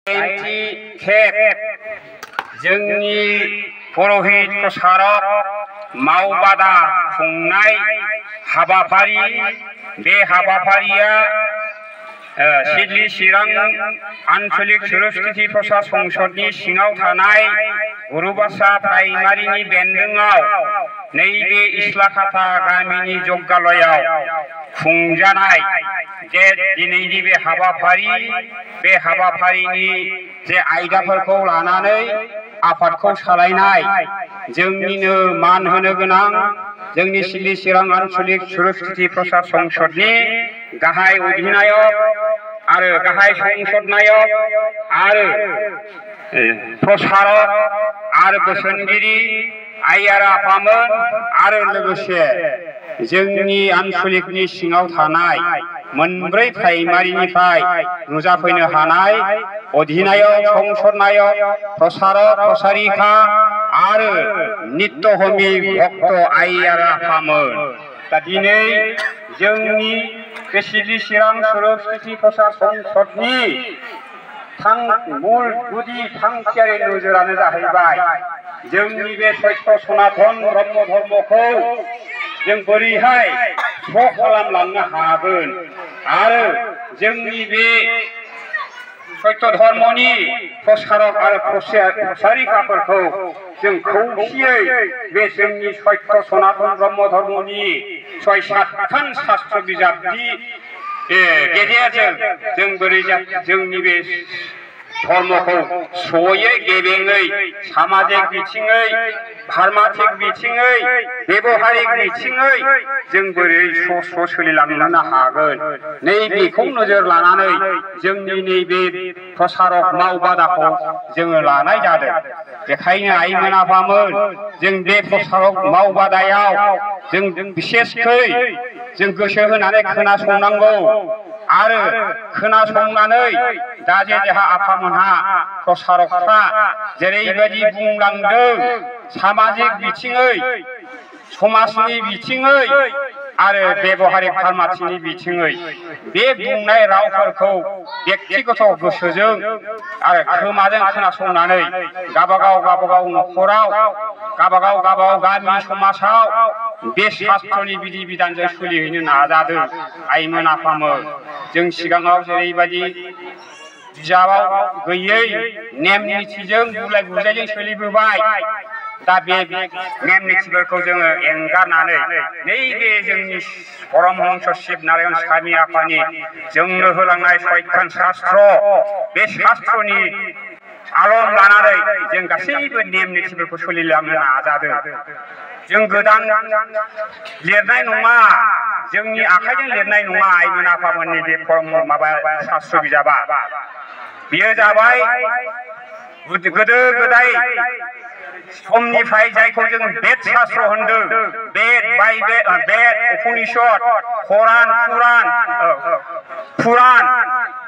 खेब जोंनि पुरहित प्रसारक मावबादा खुंनाय हाबाफारि बे हाबाफारिया सिडली चिरां आन्चलिक सुरक्षिति प्रसार संसदनि सिङाव थानाय गुरुबासा प्राइमारिनि बेन्दोङाव नैबे इस्लाखाता गामिनि जग्गालयाव खुंजानाय जे दिनैनि बे हाबाफारिनि जे आयदाफोरखौ लानानै आफादखौ सालायनाय जोंनिनो मान होनो गोनां जोंनि सिडली चिरां आन्चलिक सुरक्षिति प्रसार संसदनि गाहाय अधिनायक आरो गाहाय संसद नायक आरो प्रसारक आरो बोसोनगिरि आइ आरो आफामोन आरो लोगोसे जोंनि आन्चलिकनि सिङाव थानाय मोनब्रै प्राइमारिनिफ्राय नुजाफैनो हानाय अधिनायक संसद नायक प्रसारक प्रसारिका आरो नित्यहमी भक्त आइ आरो आफामोन दा दिनै जोंनि बे सिडली चिरां सुरक्षिति प्रसार संसदनि मूल गुदि थांखियारि नोजोरानो जाहैबाय जोंनि बे सत्य सनातन ब्रह्म धर्मखौ जों बोरैहाय स्र' खालामलांनो हागोन आरो जोंनि बे सत्य धर्मनि प्रसारक आरो प्रसारिकाफोरखौ जों खौसेयै बे जोंनि सत्य सनातन ब्रह्म धर्मनि 6-7खान शास्त्र बिजाबनि गेजेरजों जों बोरै जोंनि बे धर्मखौ स्र'यै गेबेङै सामाजिक बिथिङै धर्माथिक बिथिङै बेबहारिक बिथिङै जों बोरै स्र' सोलिलांनो हागोन नैबेखौ नोजोर लानानै जोंनि नैबे प्रसारक मावबादाखौ जोङो लानाय जादों। बेखायनो आइमोन आफामोन जों बे प्रसारक मावबादायाव जों बिसेसकै जों गोसो होनानै खोनासंनांगौ आरो खोनासंनानै दा जे जोंहा आफामोनहा प्रसारकफ्रा जेरैबायदि बुंलांदों सामाजिक बिथिङै समाजनि बिथिङै आरो बेबहारिक धर्माथिनि बिथिङै बे बुंनाय रावफोरखौ व्यक्तिगत गोसोजों आरो खोमाजों खोनासंनानै गावबागाव न'खराव गावबागाव गामि समाजाव बे शास्त्रनि बिधि बिधानजों सोलिहैनो नाजादों आइमोन आफामोन। जों सिगाङाव जेरैबायदि बिजाबाव गैयै नेम निथिजों गुलाय गुजायजों सोलिबोबाय दा बे नेम निथिफोरखौ जोङो एंगारनानै नैबे जोंनि परमहंस शिव नारायण स्वामी आफानि जोंनो होलांनाय 6खान शास्त्र बे शास्त्रनि आलम लानानै जों गासैबो नेम निथिफोरखौ सोलिलांनो नाजादों। जों गोदान लिरनाय नङा जोंनि आखाइजों लिरनाय नङा आइमोन आफामोननि बे माबा शास्त्र बिजाबा बेयो जाबाय गोदो गोदाय समनिफ्राय जायखौ जों बेद शास्त्र होनदों बेद उपनिषद पुराण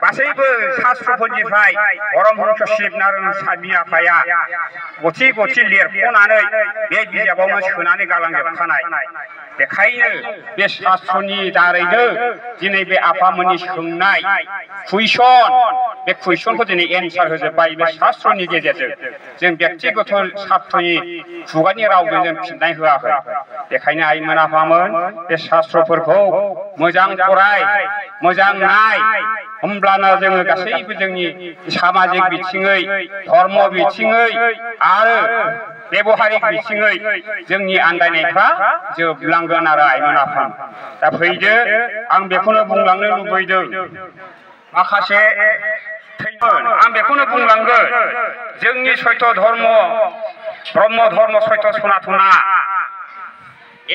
गासैबो शास्त्रफोरनिफ्राय परमहंस शिव नारायण स्वामी आफाया गथि लिरख'नानै बे बिजाबावनो सोनानै गालांजोबखानाय। बेखायनो बे शास्त्रनि दारैनो दिनै बे आफामोननि सोंनाय बे कुइसनखौ दिनै एन्सार होजोब्बाय बे शास्त्रनि गेजेरजों जों व्यक्तिगत शास्त्रनि खुगानि रावजों जों फिननाय होआखै। बेखायनो आइमोन आफामोन बे शास्त्रफोरखौ मोजां फराय मोजां नाय होमब्लाना जोङो गासैबो जोंनि सामाजिक बिथिङै धर्म बिथिङै आरो बेबहारिक बिथिङै जोंनि आन्दायनायफ्रा जोबलांगोन आरो आइमोन आफामोन। दा फैदो आं बेखौनो बुंलांनो लुबैदों माखासे आं बेखौनो बुंलांगोन जोंनि सत्य धर्म ब्रह्म धर्म सत्य सनातना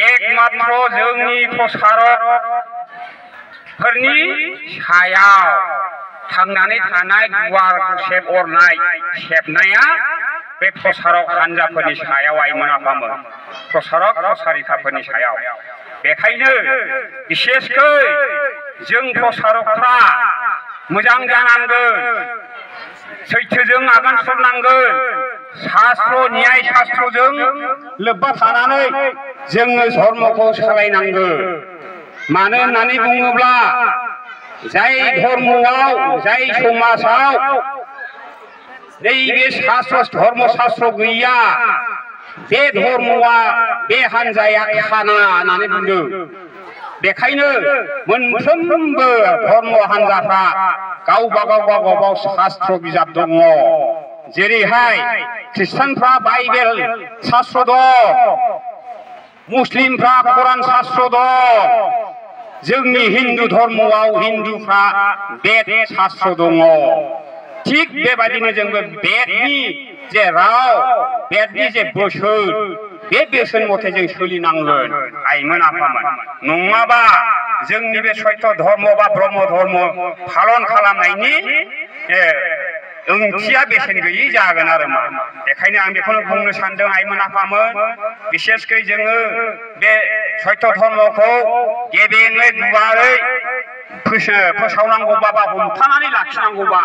एकमात्र जोंनि प्रसारकफोरनि सायाव थांनानै थानाय गुवार गुसेब अरनाय सेबनाया बे प्रसारक हान्जाफोरनि सायाव आइमोन आफामोन प्रसारक प्रसारिकाफोरनि सायाव। बेखायनो बिसेसकै जों प्रसारकफ्रा मोजां जानांगोन सैथोजों आगान सुरनांगोन शास्त्र न्याय शास्त्रजों लोब्बा थानानै जोङो धर्मखौ सालायनांगोन। मानो होननानै बुङोब्ला जाय धर्मआव जाय समाजाव नैबे शास्त्र धर्म शास्त्र गैया बे धर्मआ बे हान्जाया खाना होननानै बुंदों बेखायनो मोनफ्रोमबो धर्म हान्जाफ्रा गावबा गाव शास्त्र बिजाब दङ जेरैहाय ख्रिस्टानफ्रा बाइबेल शास्त्र दं मुस्लिमफ्रा कुरान शास्त्र दं जोंनि हिन्दु धर्मआव हिन्दुफ्रा बेद शास्त्र दङ थिग बेबायदिनो जोंबो बेदनि जे राव बेदनि जे बोसोन बे बोसोन मथे जों सोलिनांगोन आइमोन आफामोन नङाबा जोंनि बे सत्य धर्म बा ब्रह्म धर्म पालन खालामनायनि ओंथिया बेसेन गैयै जागोन आरो मा बेखायनो आं बेखौनो बुंनो सानदों आइमोन आफामोन बिसेसकै जोङो बे सत्य धर्मखौ गेबेङै गुवारै फोसावनांगौबा बा हमथानानै लाखिनांगौबा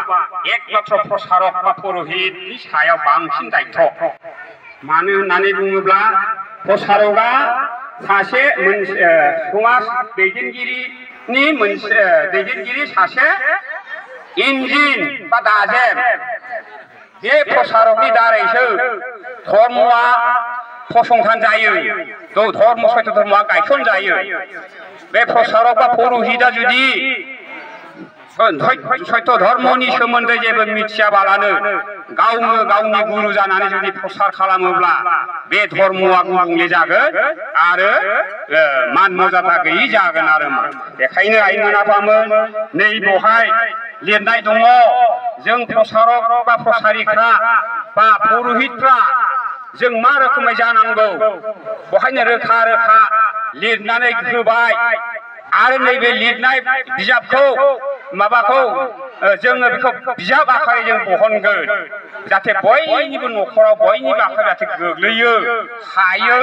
एकमात्र प्रसारक बा पुरहितनि सायाव बांसिन दायित्व मानो होननानै बुङोब्ला प्रसारकआ सासे समाज दैदेनगिरिनि मोनसे दैदेनगिरि सासे इन्जिन बा दाजेम बे प्रसारकनि दारैसो धर्मआ फसंथान जायो धर्म सत्य धर्मआ गायसन जायो बे प्रसारक बा पुरहितआ जुदि सत्य धर्मनि सोमोन्दै जेबो मिथियाबालानो गावनो गावनि गुरु जानानै जुदि प्रसार खालामोब्ला बे धर्मआ गुबुंले जागोन आरो मान मर्यादा गैयै जागोन आरो मा बेखायनो आइमोन आफामोन नै बेवहाय लिरनाय दङ जों प्रसारक बा प्रसारिका बा पुरहितफ्रा जों मा रोखोमै जानांगौ बेवहायनो रोखा रोखा लिरनानै होबाय आरो नैबे लिरनाय बिजाबखौ माबाखौ जोङो बेखौ बिजाब आखारै जों बहनगोन जाहाथे बयनिबो न'खराव बयनिबो आखायाव जाहाथे गोग्लैयो हायो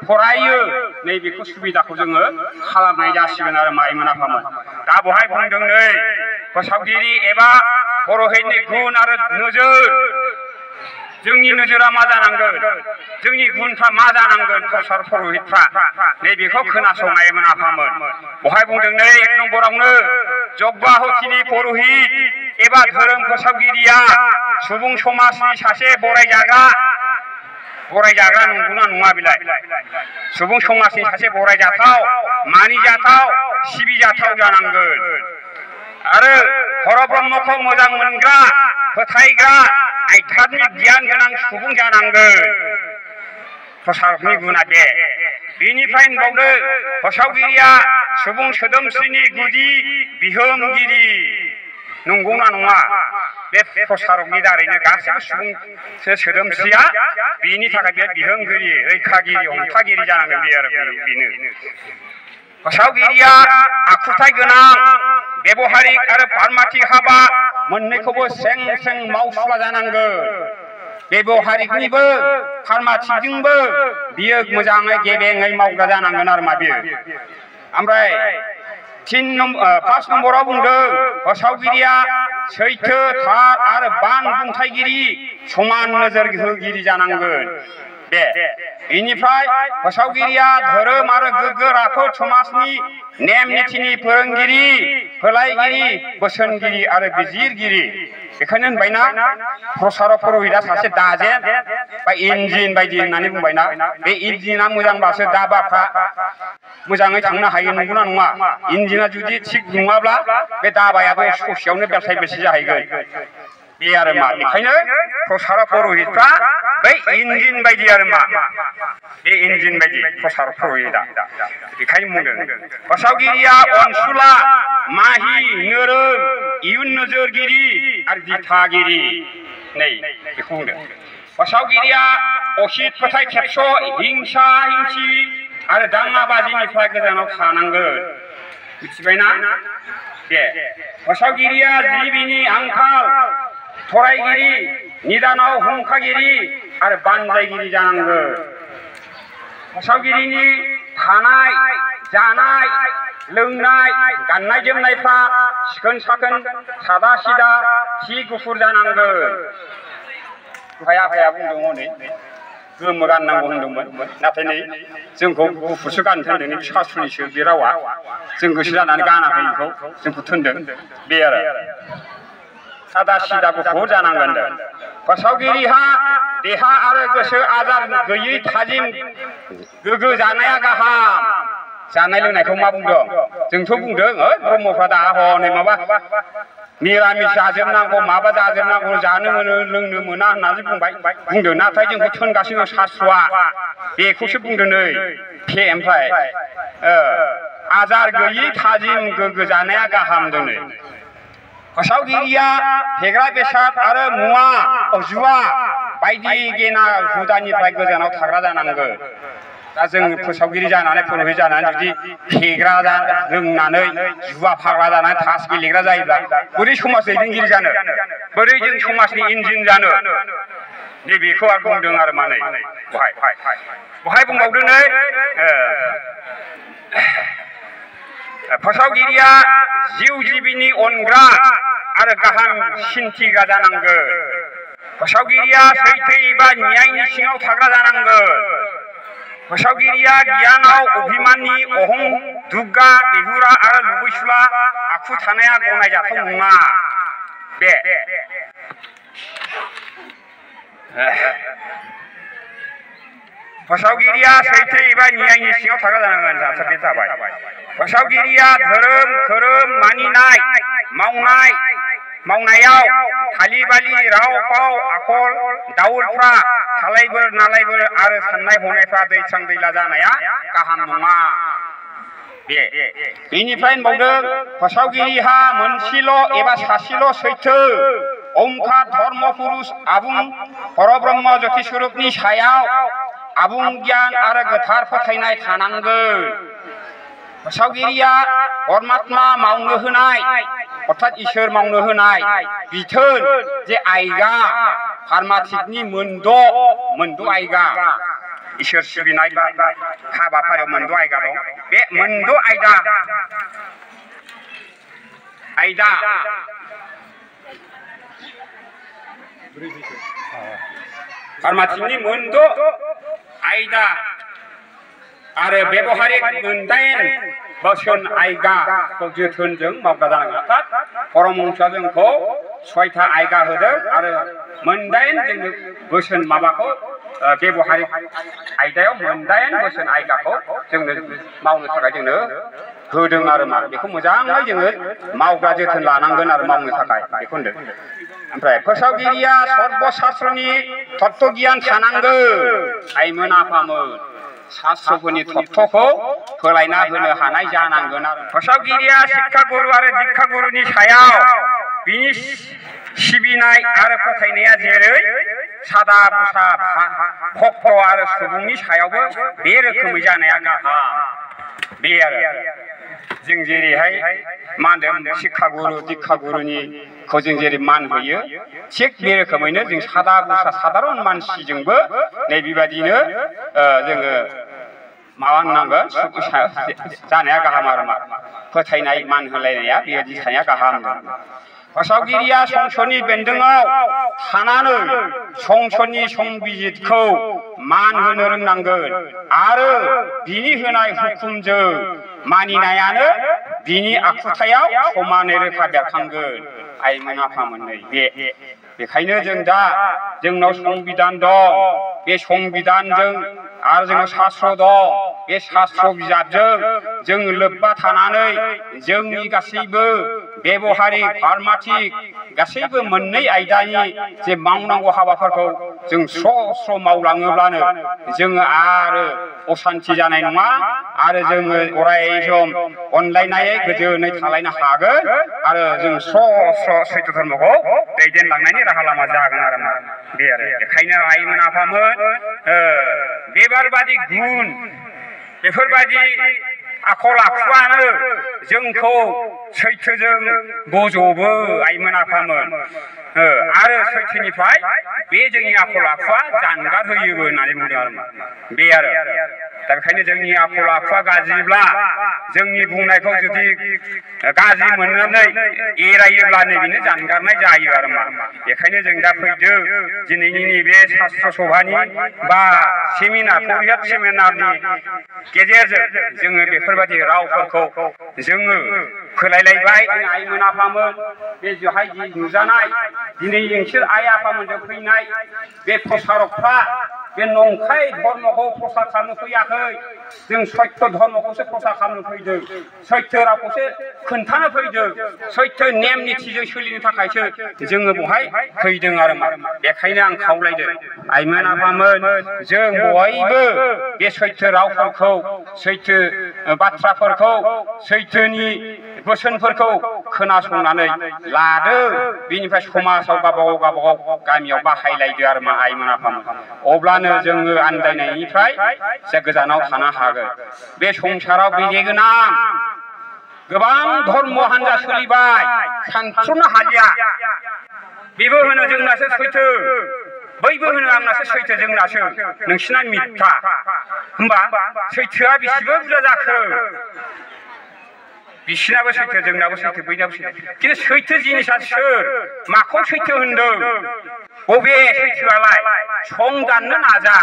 फरायो नैबेखौ सुबिदाखौ जोङो खालामनाय जासिगोन आरो आइमोन आफामोन दा बेवहाय बुंदों नै फोसावगिरि एबा पुरहितनि गुन आरो नोजोर जोंनि नोजोरा मा जानांगोन जोंनि गुनफ्रा मा जानांगोन प्रसार पुरहितफ्रा नैबेखौ खोनासं आइमोन आफामोन बेवहाय बुंदों नै 1 नम्बरावनो जग्याहुतिनि पुरहित एबा धोरोम फोसावगिरिया सुबुं समाजनि सासे बरायजाग्रा नंगौना नङा बिलाय सुबुं समाजनि सासे बरायजाथाव मानिजाथाव सिबिजाथाव जानांगोन आरो हर ब्रह्मखौ मोजां मोनग्रा फोथायग्रा आध्यात्मिक गियान गोनां सुबुं जानांगोन प्रसारकनि गुना बे बेनिफ्राय होनबावदो फोसावगिरिया सुबुं सोदोमस्रिनि गुदि बिहोमगिरि नंगौना नङा बे प्रसारकनि दारैनो गासैबो सुबुं सोदोमस्रिया बेनि थाखाय बे बिहोमगिरि रैखागिरि हमथागिरि जानांगोन बे आरो बेनो फोसावगिरिया आखुथाय गोनां बेबहारिक आरो फार्माटिक हाबा मोननैखौबो सें सें मावसुला जानांगोन बेबहारिकनिबो फार्माटिकजोंबो बियो मोजाङै गेबेङै मावग्रा जानांगोन आरो मा बियो ओमफ्राय 5 नम्बराव बुंदों फोसावगिरिया सैथो थार आरो बान बुंथायगिरि समान नोजोर होगिरि जानांगोन बे बेनिफ्राय फोसावगिरिया धोरोम आरो गोग्गो राफोद समाजनि नेम निथिनि फोरोंगिरि फोलायगिरि बोसोनगिरि आरो बिजिरगिरि बेखायनो होनबायना प्रसारक पुरहितआ सासे दाजेम बा इन्जिन बायदि होननानै बुंबायना बे इन्जिना मोजांबासो दाबाफ्रा मोजाङै थांनो हायो नंगौना नङा इन्जिना जुदि थिग नङाब्ला बे दाबायाबो ससेयावनो बेलथाय बेलसि जाहैगोन बे आरो मा बेखायनो प्रसारक पुरहितफ्रा बै इन्जिन बायदि आरो मा बे इन्जिन बायदि प्रसारक पुरहितआ बेखायनो बुंदों फोसावगिरिया अनसुला माहि नोरोम इयुन नोजोरगिरि आरो दिथागिरि नै बेखौ बुंदों फोसावगिरिया असित फोथाय खेबस' हिंसा हिंसि आरो दाङाबाजिनिफ्राय गोजानाव थानांगोन मिथिबायना दे फोसावगिरिया जिबिनि आंखाल फरायगिरि निदानाव हुंखागिरि आरो बानजायगिरि जानांगोन फोसावगिरिनि थानाय जानाय लोंनाय गाननाय जोमनायफ्रा सिखोन साखोन सादा सिदा सि गुफुर जानांगोन आफाया बुंदों हनै गोमो गाननांगौ होनदोंमोन नाथाय नै जोंखौ गुफुरसो गाननो थिनदों सासुनिसो बे रावा जों गोसो जानानै गानाखै बेखौ जोंखौ थिनदों बे आरो सादा सिदा गुफुर जानांगोन फोसावगिरिहा देहा आरो गोसो आजार गैयै थाजिम गोग्गो जानाया गाहाम जानाय लोंनायखौ मा बुंदों जोंथ' बुंदों ब्रह्मफ्रा दा हनै माबा निरामिस जाजोबनांगौ माबा जाजोबनांगौ जानो मोनो लोंनो मोना होननानै बुंदों नाथाय जोंखौ थोनगासिनो शास्त्रआ बेखौसो बुंदों नै ओमफ्राय आजार गैयै थाजिम गोग्गो जानाया गाहाम दोनै फोसावगिरिया फेग्रा बेसाद आरो मुवा जुवा बायदि गेना हुदानिफ्राय गोजानाव थाग्रा जानांगौ दा जों फोसावगिरि जानानै पुर'हित जानानै जुदि फेग्रा लोंनानै जुवा फाग्ला जानानै तास गेलेग्रा जायोब्ला बोरै समाज दैदेनगिरि जानो बोरै जों समाजनि इन्जिन जानो नैबेखौ आं बुंदों आरो माने बहाय बुंबावदों नै फोसावगिरिया जिउ जिबिनि अनग्रा आरो गाहाम सिन्थिग्रा जानांगौ फोसावगिरिया सैथो एबा न्यायनि सिङाव थाग्रा जानांगौ फोसावगिरिया गियानाव अभिमाननि अहं दुग्गा बेहुरा आरो लुबैसुला आखु थानाया गनायजाथाव नङा बे फोसावगिरिया सैथो एबा न्यायनि सिङाव थाग्रा जानांगोन बे जाबाय फोसावगिरिया धोरोम खोरोम मानिनाय मावनायाव थालिबालि राव फाव आखल दाउलफ्रा थालायबोर नालायबोर आरो साननाय हनायफ्रा दैस्रां दैला जानाया गाहाम नङा बेनिफ्राय होनबावदों फोसावगिरिहा मोनसेल' एबा सासेल' सैथो ओंकार धर्म पुरुष आबुं परब्रह्म ज्योति स्वरूपनि सायाव आबुं गियान आरो गोथार फोथायनाय थानांगोन फोसावगिरिया परमात्मा मावनो होनाय अर्थात इसोर मावनो होनाय बिथोन जे आयगा फार्माथिकनि मोनद' आयगा इसोर सिबिनाय हाबाफारियाव मोनद' आयगा दं बे मोनद' आयदा फार्माथिकनि मोनद' आयदा आरो बेबहारिक मोनदाइन बोसोन आयगाखौ जोथोनजों मावग्रा जानांगोन अर्थात परमहंसआ जोंखौ 6था आयगा होदों आरो मोनदाइन जोंनो बोसोन माबाखौ बेबहारिक आयदायाव मोनदाइन बोसोन आयगाखौ जोंनो मावनो थाखाय जोंनो होदों आरो मा बेखौ मोजाङै जोङो मावग्रा जोथोन लानांगोन आरो मावनो थाखाय बेखौ होनदों ओमफ्राय फोसावगिरिया सर्बशास्त्रनि तत्व गियान थानांगौ आइमोन आफामोन शास्त्रफोरनि तत्वखौ फोलायना होनो हानाय जानांगोन आरो फोसावगिरिया शिक्षा गुरु आरो दीक्षा गुरुनि सायाव बिनि सिबिनाय आरो फोथायनाया जेरै सादा बुसा भक्त आरो सुबुंनि सायावबो बे रोखोमै जानाया गाहाम बे आरो जों जेरैहाय मान होदों शिक्षा गुरु दीक्षा गुरुनिखौ जों जेरै मान होयो थिग बे रोखोमैनो जों सादा बुसा साधारन मानसिजोंबो नैबेबायदिनो जोङो माबा होननांगोन जानाया गाहाम आरो मा फोथायनाय मान होलायनाया बेबायदि थानाया गाहाम फोसावगिरिया संसदनि बेन्दोङाव थानानै संसदनि संबिजितखौ मान होनो रोंनांगोन आरो बिनि होनाय हुकुमजों मानिनायानो बिनि आखुथायाव समानै रोखा बेरखांगोन आइमोन आफामोनै बेखायनो जों दा जोंनाव संबिधान दं बे संबिधानजों आरो जोंनाव शास्त्र दं बे शास्त्र बिजाबजों जों लोब्बा थानानै जोंनि गासैबो बेबहारिक फार्माथिक गासैबो मोननै आयदानि जे मावनांगौ हाबाफोरखौ जों स्र' मावलाङोब्लानो जोङो आरो असान्ति जानाय नङा आरो जोङो अराय सम अनलायनायै गोजोनै थालायनो हागोन आरो जों स्र' सैथो धर्मखौ दैदेनलांनायनि राहा लामा जागोन आरो मा बे आरो बेखायनो आइमोन आफामोन बेबारबादि गुन बेफोरबादि आखल आखुआनो जोंखौ सैथोजों बज'बो आइमोन आफामोन आरो सैथोनिफ्राय बे जोंनि आखल आखुआ जानगार होयोबो होननानै बुंदों आरो बे आरो दा बेखायनो जोंनि आखल आखुआ गाज्रिब्ला जोंनि बुंनायखौ जुदि गाज्रि मोननानै एरायोब्ला नैबेनो जानगारनाय जायो आरो मा बेखायनो जों दा फैदो दिनैनि नैबे शास्त्र सभानि बा सेमिनार परिहात सेमिनारनि गेजेरजों जोङो बेफोरबायदि रावफोरखौ जोङो फोलायलायबाय आइमोन आफामोन बे जहाय नुजानाय दिनै नोंसोर आइ आफामोनजों फैनाय बे प्रसारकफ्रा बे नंखाय धर्मखौ प्रसार खालामनो फैयाखै जों सत्य धर्मखौसो प्रसार खालामनो फैदों सत्य रावखौसो खोन्थानो फैदों सत्य नेम निथिजों सोलिनो थाखायसो जोङो बहाय फैदों आरो मा बेखायनो आं खावलायदों आइमोन आफामोन जों बयबो बे सत्य रावफोरखौ सैथो बाथ्राफोरखौ सैथोनि बोसोनफोरखौ खोनासंनानै लादो बेनिफ्राय समाजाव गावबागाव गामियाव बाहायलायदो आरो मा आइमोन आफामोन अब्लानो जोङो आन्दायनायनिफ्राय एसे गोजानाव थानो हागोन बे संसाराव बेजे गोनां गोबां धर्म हान्जा सोलिबाय सानथ्र'नो हालिया बेबो होनो जोंनासो सैथो बैबो होनो आंनासो सैथो जोंनासो नोंसिना मिथ्या होमबा सैथोआ बेसेबां बुरजा जाखो बिसिनाबो सैथो जोंनाबो सैथो बैनाबो सैथो खिन्थु सैथो जिनिसा सोर माखौ सैथो होनदों बबे सैथोआलाय सं दाननो नाजा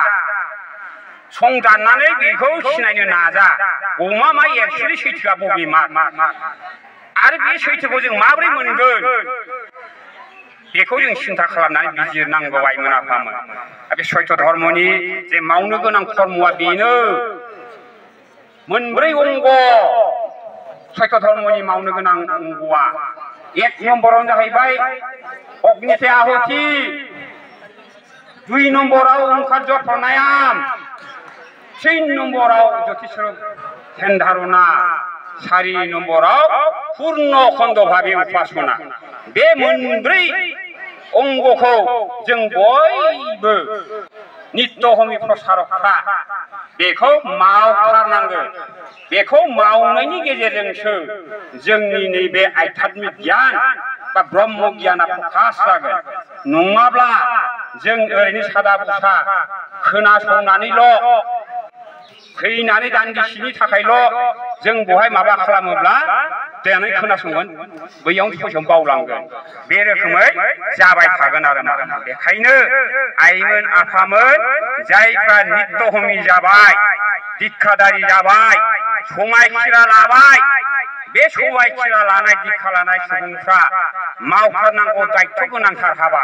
सं दाननानै बेखौ सिनायनो नाजा अमा मा एक्सुवेलि सैथोआ बबे मा आरो बे सैथोखौ जों माबोरै मोनगोन बेखौ जों सिन्था खालामनानै बिजिरनांगौ आइमोन आफामोन बे सत्य धर्मनि जे मावनो गोनां कर्मआ बेनो मोनब्रै अंग सत्य धर्मनि मावनो गोनां अंगआ एक नम्बरावनो जाहैबाय अग्निते आहुति 2 नम्बराव ओंखार प्राणायाम 3 नम्बराव ज्योतिस्वरूप ध्यान धारणा 4 नम्बराव पूर्ण खण्ड भावे उपासना बे मोनब्रै अंगखौ जों बयबो नित्यहमि प्रसारकफ्रा बेखौ मावथारनांगोन बेखौ मावनायनि गेजेरजोंसो जोंनि नैबे आध्यात्मिक गियान बा ब्रह्म गियाना प्रकाश जागोन नङाब्ला जों ओरैनो सादा बुसा खोनासंनानैल' फैनानै दान्दिसेनि थाखायल' जों बहाय माबा खालामोब्ला देनानै खोनासंगोन बैयावनो ससेयाव बावलांगोन बे रोखोमै जाबाय थागोन आरो मा बेखायनो आइमोन आफामोन जायफ्रा नित्यहमि जाबाय दीक्षादारि जाबाय समायखिरा लाबाय बे समायखिरा लानाय दीक्षा लानाय सुबुंफ्रा मावथारनांगौ दायित्व गोनांथार हाबा